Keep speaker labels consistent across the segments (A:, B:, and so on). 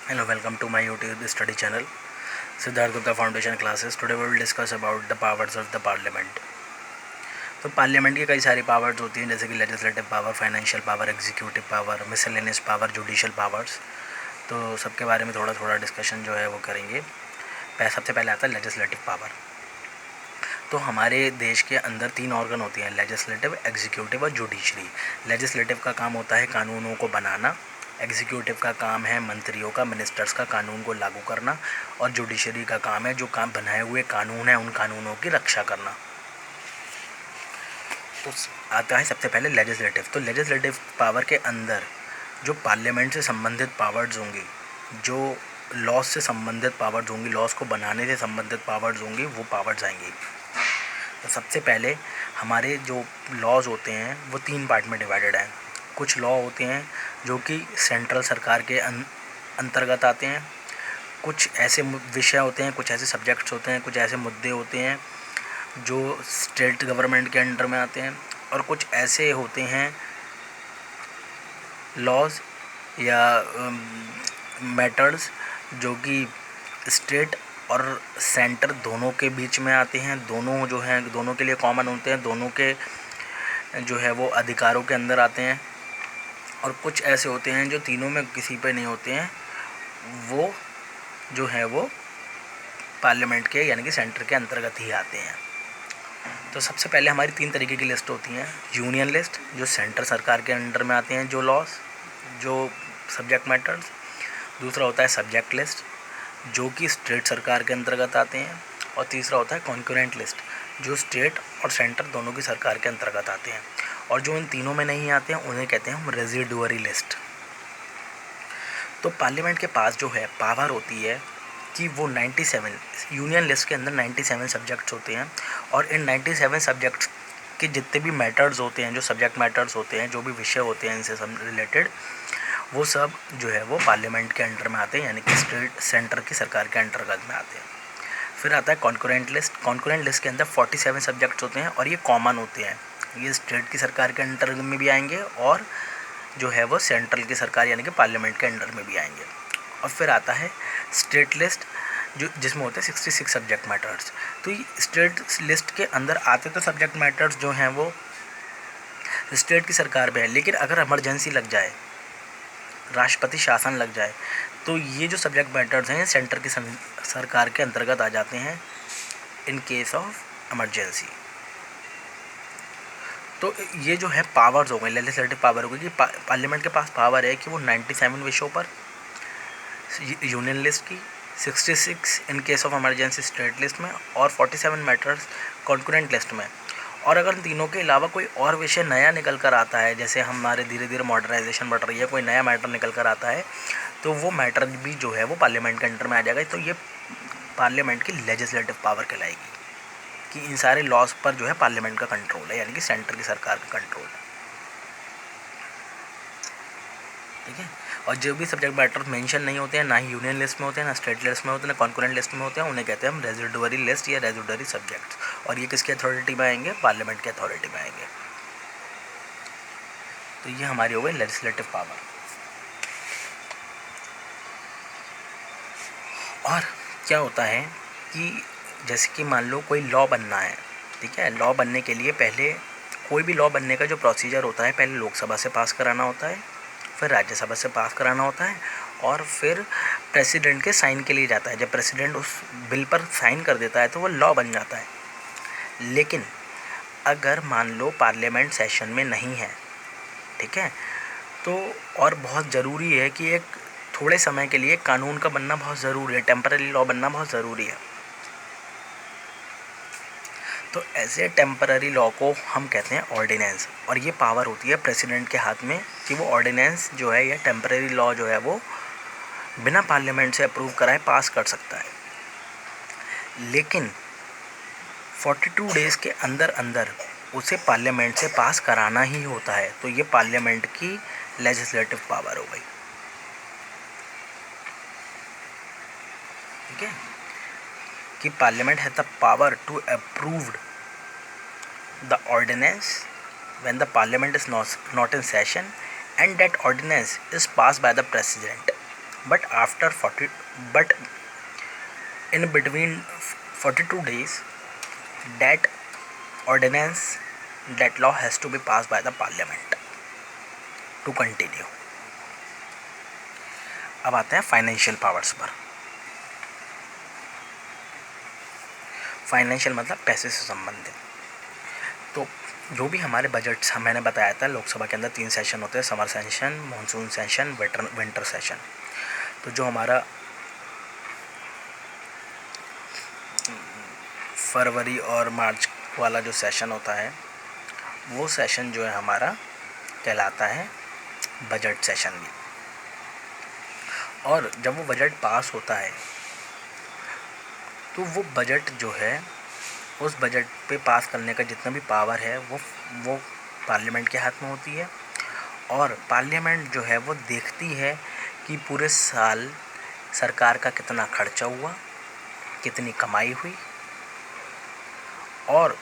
A: Hello, welcome to my YouTube study channel, Siddharth Gupta Foundation Classes. Today we will discuss about the powers of the Parliament. तो parliament की कई सारी powers होती हैं, जैसे कि legislative power, financial power, executive power, miscellaneous power, judicial powers. तो सबके बारे में थोड़ा थोड़ा डिस्कशन जो है वो करेंगे। सबसे पहले आता है लेजिस्लेटिव पावर। तो हमारे देश के अंदर 3 ऑर्गन होते हैं, लेजिस्लेटिव, एग्जीक्यूटिव और जुडिशरी। लेजिस्लेटिव का काम होता है कानूनों को बनाना, एग्जीक्यूटिव का काम है मंत्रियों का, मिनिस्टर्स का कानून को लागू करना, और जुडिशरी का काम है जो काम बनाए हुए कानून है उन कानूनों की रक्षा करना। तो आता है सबसे पहले लेजिस्लेटिव। तो लेजिस्लेटिव पावर के अंदर जो पार्लियामेंट से संबंधित पावर्स होंगी, जो लॉज से संबंधित पावर्स होंगी, लॉज को बनाने से संबंधित पावर्स होंगी, वो पावर्स आएंगी। तो सबसे पहले हमारे जो लॉज होते हैं वो 3 पार्ट में डिवाइडेड हैं। कुछ लॉ होते हैं जो कि सेंट्रल सरकार के अंतर्गत आते हैं, कुछ ऐसे विषय होते हैं, कुछ ऐसे सब्जेक्ट्स होते हैं, कुछ ऐसे मुद्दे होते हैं जो स्टेट गवर्नमेंट के अंडर में आते हैं, और कुछ ऐसे होते हैं लॉज या मैटर्स जो कि स्टेट और सेंटर दोनों के बीच में आते हैं, दोनों जो हैं दोनों के लिए कॉमन होते हैं, दोनों के जो है वो अधिकारों के अंदर आते हैं। और कुछ ऐसे होते हैं जो तीनों में किसी पे नहीं होते हैं, वो जो है वो पार्लियामेंट के यानी कि सेंटर के अंतर्गत ही आते हैं। तो सबसे पहले हमारी 3 तरीके की लिस्ट होती हैं। यूनियन लिस्ट, जो सेंटर सरकार के अंडर में आते हैं जो लॉज, जो सब्जेक्ट मैटर्स। दूसरा होता है सब्जेक्ट लिस्ट, जो कि स्टेट सरकार के अंतर्गत आते हैं। और तीसरा होता है कॉन्करेंट लिस्ट, जो स्टेट और सेंटर दोनों की सरकार के अंतर्गत आते हैं। और जो इन तीनों में नहीं आते हैं उन्हें कहते हैं हम रेजिडुअरी लिस्ट। तो पार्लियामेंट के पास जो है पावर होती है कि वो 97 यूनियन लिस्ट के अंदर 97 सब्जेक्ट्स होते हैं, और इन 97 सब्जेक्ट्स के जितने भी मैटर्स होते हैं, जो सब्जेक्ट मैटर्स होते हैं, जो भी विषय होते हैं इनसे रिलेटेड, वो सब जो है वो पार्लियामेंट के अंडर में आते हैं, यानी कि स्टेट सेंटर की सरकार के अंतर्गत में आते हैं। फिर आता है कॉन्करेंट लिस्ट। कॉन्करेंट लिस्ट के अंदर 47 सब्जेक्ट्स होते हैं, और ये कॉमन होते हैं, ये स्टेट की सरकार के अंडर में भी आएंगे और जो है वो सेंट्रल की सरकार यानी कि पार्लियामेंट के अंडर में भी आएंगे। और फिर आता है स्टेट लिस्ट, जो जिसमें होते हैं 66 सब्जेक्ट मैटर्स। तो ये स्टेट लिस्ट के अंदर आते तो सब्जेक्ट मैटर्स जो हैं वो स्टेट की सरकार पे है, लेकिन अगर इमरजेंसी लग जाए, राष्ट्रपति शासन लग जाए, तो ये जो सब्जेक्ट मैटर्स हैं सेंटर की सरकार के अंतर्गत आ जाते हैं इन केस ऑफ इमरजेंसी। तो ये जो है पावर्स हो गए, लेजिस्लेटिव पावर हो गई कि पार्लियामेंट के पास पावर है कि वो 97 विषयों पर यूनियन लिस्ट की, 66 in case of emergency state list में, और 47 मैटर्स कॉन्करेंट लिस्ट में। और अगर तीनों के अलावा कोई और विषय नया निकल कर आता है, जैसे हमारे धीरे धीरे मॉडर्नाइजेशन बढ़ रही है, कोई नया मैटर निकल कर आता है, तो वो मैटर भी जो है वो पार्लियामेंट के अंडर में आ जाएगा। तो ये पार्लियामेंट की लेजिस्लेटिव पावर कहलाएगी कि इन सारे लॉज पर जो है पार्लियामेंट का कंट्रोल है, यानी कि सेंटर की सरकार का कंट्रोल है। ठीक है। और जो भी सब्जेक्ट मैटर मेंशन नहीं होते हैं, ना ही यूनियन लिस्ट में होते हैं, ना स्टेट लिस्ट में होते हैं, ना कॉन्करेंट लिस्ट में होते हैं, उन्हें कहते हैं हम रेजिडुअरी लिस्ट या रेजिडुअरी सब्जेक्ट्स। और ये किसकी अथॉरिटी में आएंगे? पार्लियामेंट की अथॉरिटी में आएंगे। तो ये हमारी हो गई लेजिस्लेटिव पावर। और क्या होता है कि जैसे कि मान लो कोई लॉ बनना है, ठीक है, लॉ बनने के लिए पहले कोई भी लॉ बनने का जो प्रोसीजर होता है, पहले लोकसभा से पास कराना होता है, फिर राज्यसभा से पास कराना होता है, और फिर प्रेसिडेंट के साइन के लिए जाता है। जब प्रेसिडेंट उस बिल पर साइन कर देता है तो वो लॉ बन जाता है। लेकिन अगर मान लो पार्लियामेंट सेशन में नहीं है, ठीक है, तो और बहुत ज़रूरी है कि एक थोड़े समय के लिए कानून का बनना बहुत ज़रूरी है, टेम्पररी लॉ बनना बहुत ज़रूरी है। तो ऐसे टेम्पररी लॉ को हम कहते हैं ऑर्डिनेंस, और ये पावर होती है प्रेसिडेंट के हाथ में कि वो ऑर्डिनेंस जो है या टेम्पररी लॉ जो है वो बिना पार्लियामेंट से अप्रूव कराए पास कर सकता है। लेकिन 42 डेज़ के अंदर अंदर उसे पार्लियामेंट से पास कराना ही होता है। तो ये पार्लियामेंट की लेजिस्लेटिव पावर हो गई। ठीक है, कि parliament has the power to approve the ordinance when the parliament is not in session, and that ordinance is passed by the president but in between 42 days that ordinance, that law has to be passed by the parliament to continue. अब आते हैं financial powers पर। Financial मतलब पैसे से संबंधित। तो जो भी हमारे बजट्स मैंने बताया था, लोकसभा के अंदर 3 सेशन होते हैं, summer session, monsoon session, winter session. तो जो हमारा फरवरी और मार्च वाला जो सेशन होता है, वो सेशन जो है हमारा कहलाता है बजट सेशन भी। और जब वो बजट पास होता है तो वो बजट जो है, उस बजट पे पास करने का जितना भी पावर है वो पार्लियामेंट के हाथ में होती है। और पार्लियामेंट जो है वो देखती है कि पूरे साल सरकार का कितना खर्चा हुआ, कितनी कमाई हुई, और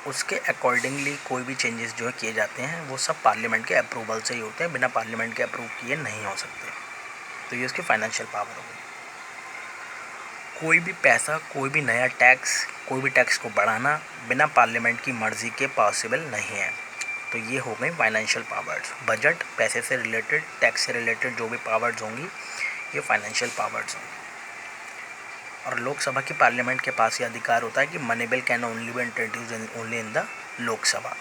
A: उसके अकॉर्डिंगली कोई भी चेंजेस जो है किए जाते हैं वो सब पार्लियामेंट के अप्रूवल से ही होते हैं, बिना पार्लियामेंट के अप्रूव किए नहीं हो सकते। तो ये उसकी फाइनेंशियल पावर हो गई। कोई भी पैसा, कोई भी नया टैक्स, कोई भी टैक्स को बढ़ाना बिना पार्लियामेंट की मर्जी के पॉसिबल नहीं है। तो ये हो गई फाइनेंशियल पावर्स। बजट, पैसे से रिलेटेड, टैक्स से रिलेटेड जो भी पावर्स होंगी, ये फाइनेंशियल पावर्स होंगी। और लोकसभा की पार्लियामेंट के पास ये अधिकार होता है कि money bill can only be introduce only in the Lok Sabha.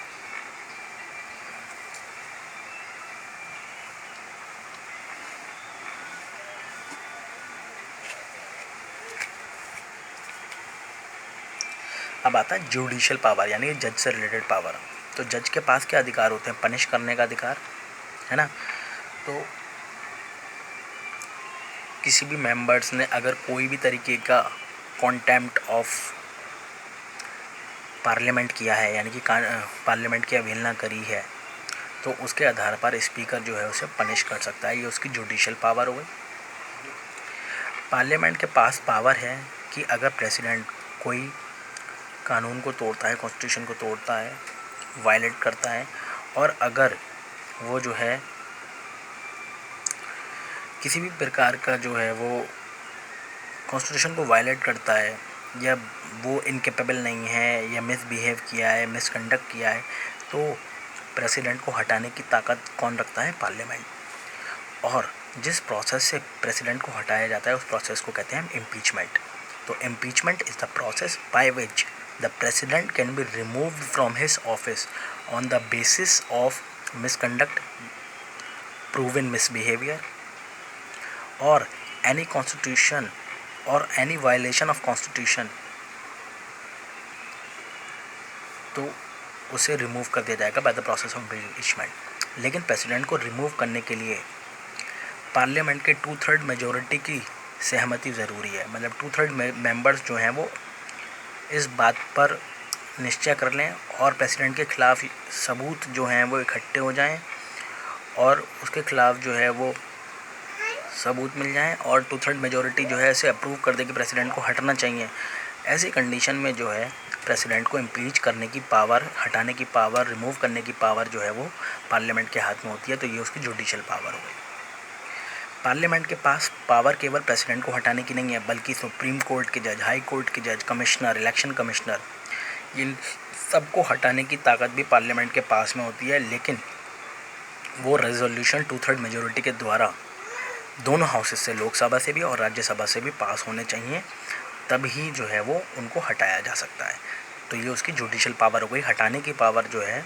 A: अब आता है जुडिशियल पावर, यानी जज से रिलेटेड पावर। तो जज के पास क्या अधिकार होते हैं? पनिश करने का अधिकार है ना। तो किसी भी मेंबर्स ने अगर कोई भी तरीके का कॉन्टेम्प्ट ऑफ पार्लियामेंट किया है, यानी कि पार्लियामेंट की अवहेलना करी है, तो उसके आधार पर स्पीकर जो है उसे पनिश कर सकता है। ये उसकी जुडिशियल पावर हो गई। पार्लियामेंट के पास पावर है कि अगर प्रेसिडेंट कोई कानून को तोड़ता है, कॉन्स्टिट्यूशन को तोड़ता है, वायलेट करता है, और अगर वो जो है किसी भी प्रकार का जो है वो कॉन्स्टिट्यूशन को वायलेट करता है, या वो इनकेपेबल नहीं है, या मिसबिहेव किया है, मिसकंडक्ट किया है, तो प्रेसिडेंट को हटाने की ताकत कौन रखता है? पार्लियामेंट। और जिस प्रोसेस से प्रेसिडेंट को हटाया जाता है उस प्रोसेस को कहते हैं हम इम्पीचमेंट। तो impeachment is the process by which the president can be removed from his office on the basis of misconduct, proven misbehaviour, और एनी कॉन्स्टिट्यूशन और एनी वायलेशन ऑफ कॉन्स्टिट्यूशन, तो उसे रिमूव कर दिया जाएगा by the process of impeachment. लेकिन president को remove करने के लिए पार्लियामेंट के 2/3 मेजॉरिटी की सहमति ज़रूरी है। मतलब 2/3 मेंबर्स जो हैं वो इस बात पर निश्चय कर लें और प्रेसिडेंट के खिलाफ सबूत जो हैं वो इकट्ठे हो जाएं, और उसके खिलाफ जो है वो सबूत मिल जाएं, और 2/3 मेजॉरिटी जो है इसे अप्रूव कर दे कि प्रेसिडेंट को हटना चाहिए। ऐसी कंडीशन में जो है प्रेसिडेंट को इम्पीच करने की पावर, हटाने की पावर, रिमूव करने की पावर जो है वो पार्लियामेंट के हाथ में होती है। तो ये उसकी जुडिशियल पावर हो गई। पार्लियामेंट के पास पावर केवल प्रेसिडेंट को हटाने की नहीं है, बल्कि सुप्रीम कोर्ट के जज, हाई कोर्ट के जज, कमिश्नर, इलेक्शन कमिश्नर, इन सबको हटाने की ताकत भी पार्लियामेंट के पास में होती है। लेकिन वो रेजोल्यूशन 2/3 मेजॉरिटी के द्वारा दोनों हाउसेस से, लोकसभा से भी और राज्यसभा से भी पास होने चाहिए, तभी जो है वो उनको हटाया जा सकता है। तो ये उसकी जुडिशियल पावर हो गई। हटाने की पावर जो है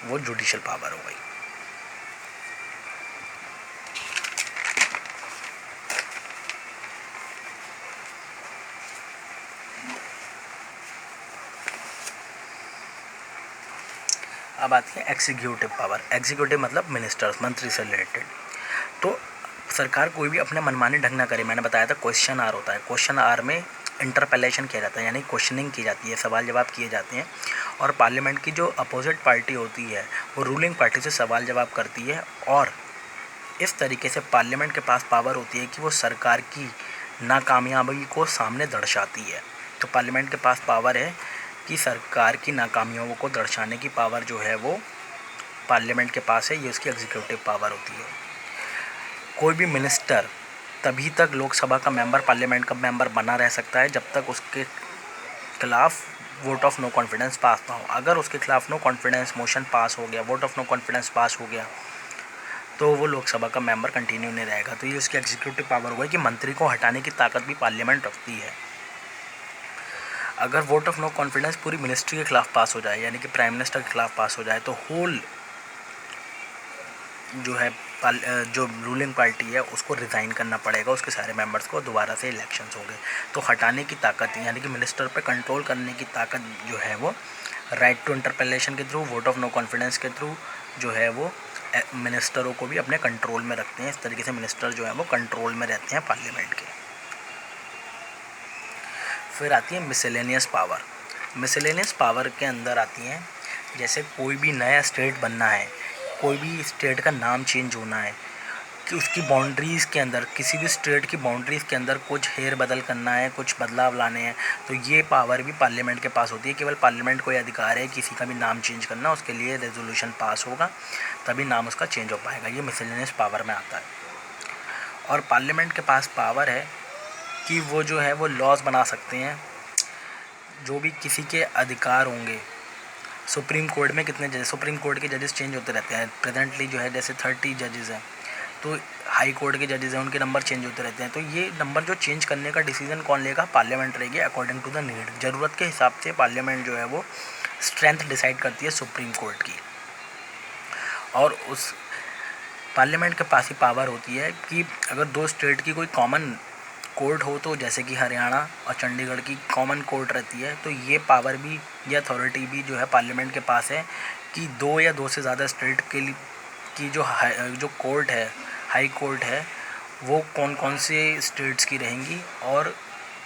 A: वो जुडिशियल पावर हो गई। अब आती है एग्जीक्यूटिव पावर। एग्जीक्यूटिव मतलब मिनिस्टर्स, मंत्री से रिलेटेड। तो सरकार कोई भी अपने मनमाने ढंग ना करे। मैंने बताया था क्वेश्चन आर होता है, क्वेश्चन आर में इंटरपेलेशन किया जाता है, यानी क्वेश्चनिंग की जाती है, सवाल जवाब किए जाते हैं। और पार्लियामेंट की जो अपोजिट पार्टी होती है वो रूलिंग पार्टी से सवाल जवाब करती है, और इस तरीके से पार्लियामेंट के पास पावर होती है कि वो सरकार की नाकामयाबी को सामने दर्शाती है। तो पार्लियामेंट के पास पावर है कि सरकार की नाकामियों को दर्शाने की पावर जो है वो पार्लियामेंट के पास है। ये उसकी एग्जीक्यूटिव पावर होती है। कोई भी मिनिस्टर तभी तक लोकसभा का मेंबर, पार्लियामेंट का मेंबर बना रह सकता है जब तक उसके खिलाफ वोट ऑफ नो कॉन्फिडेंस पास ना हो। अगर उसके खिलाफ नो कॉन्फिडेंस मोशन पास हो गया, वोट ऑफ नो कॉन्फिडेंस पास हो गया, तो वो लोकसभा का मेंबर कंटिन्यू नहीं रहेगा। तो ये उसकी एग्जीक्यूटिव पावर हुआ कि मंत्री को हटाने की ताकत भी पार्लियामेंट रखती है। अगर वोट ऑफ नो कॉन्फिडेंस पूरी मिनिस्ट्री के खिलाफ पास हो जाए, यानी कि प्राइम मिनिस्टर के खिलाफ पास हो जाए, तो होल जो है जो रूलिंग पार्टी है उसको रिज़ाइन करना पड़ेगा, उसके सारे मेंबर्स को, दोबारा से इलेक्शंस होंगे। तो हटाने की ताकत, यानी कि मिनिस्टर पे कंट्रोल करने की ताकत जो है वो राइट टू इंटरपेलेशन के through, vote of no confidence के थ्रू जो है वो मिनिस्टरों को भी अपने कंट्रोल में रखते हैं। इस तरीके से मिनिस्टर जो है वो कंट्रोल में रहते हैं पार्लियामेंट के। फिर आती है मिसलेनियस पावर। मिसलेनियस पावर के अंदर आती हैं, जैसे कोई भी नया स्टेट बनना है, कोई भी स्टेट का नाम चेंज होना है, कि उसकी बाउंड्रीज़ के अंदर, किसी भी स्टेट की बाउंड्रीज़ के अंदर कुछ हेर बदल करना है, कुछ बदलाव लाने हैं, तो ये पावर भी पार्लियामेंट के पास होती है। केवल पार्लियामेंट को अधिकार है किसी का भी नाम चेंज करना, उसके लिए रेजोल्यूशन पास होगा तभी नाम उसका चेंज हो पाएगा। ये मिसलेनियस पावर में आता है। और पार्लियामेंट के पास पावर है कि वो जो है वो लॉज बना सकते हैं, जो भी किसी के अधिकार होंगे। सुप्रीम कोर्ट में कितने जजेस, सुप्रीम कोर्ट के जजेस चेंज होते रहते हैं। प्रेजेंटली जो है जैसे 30 जजेस हैं, तो हाई कोर्ट के जजेस हैं, उनके नंबर चेंज होते रहते हैं। तो ये नंबर जो चेंज करने का डिसीजन कौन लेगा? पार्लियामेंट रहेगी, अकॉर्डिंग टू द नीड। ज़रूरत के हिसाब से पार्लियामेंट जो है वो स्ट्रेंथ डिसाइड करती है सुप्रीम कोर्ट की। और उस पार्लियामेंट के पास ही पावर होती है कि अगर दो स्टेट की कोई कॉमन कोर्ट हो, तो जैसे कि हरियाणा और चंडीगढ़ की कॉमन कोर्ट रहती है, तो ये पावर भी, ये अथॉरिटी भी जो है पार्लियामेंट के पास है कि दो या दो से ज़्यादा स्टेट के लिए की जो कोर्ट है, हाई कोर्ट है, वो कौन कौन से स्टेट्स की रहेंगी और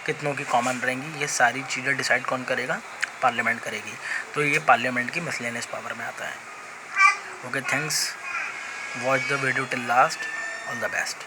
A: कितनों की कॉमन रहेंगी, ये सारी चीज़ें डिसाइड कौन करेगा? पार्लियामेंट करेगी। तो ये पार्लियामेंट की मिसलेनियस पावर में आता है। Okay, thanks, watch the video till last, all the best.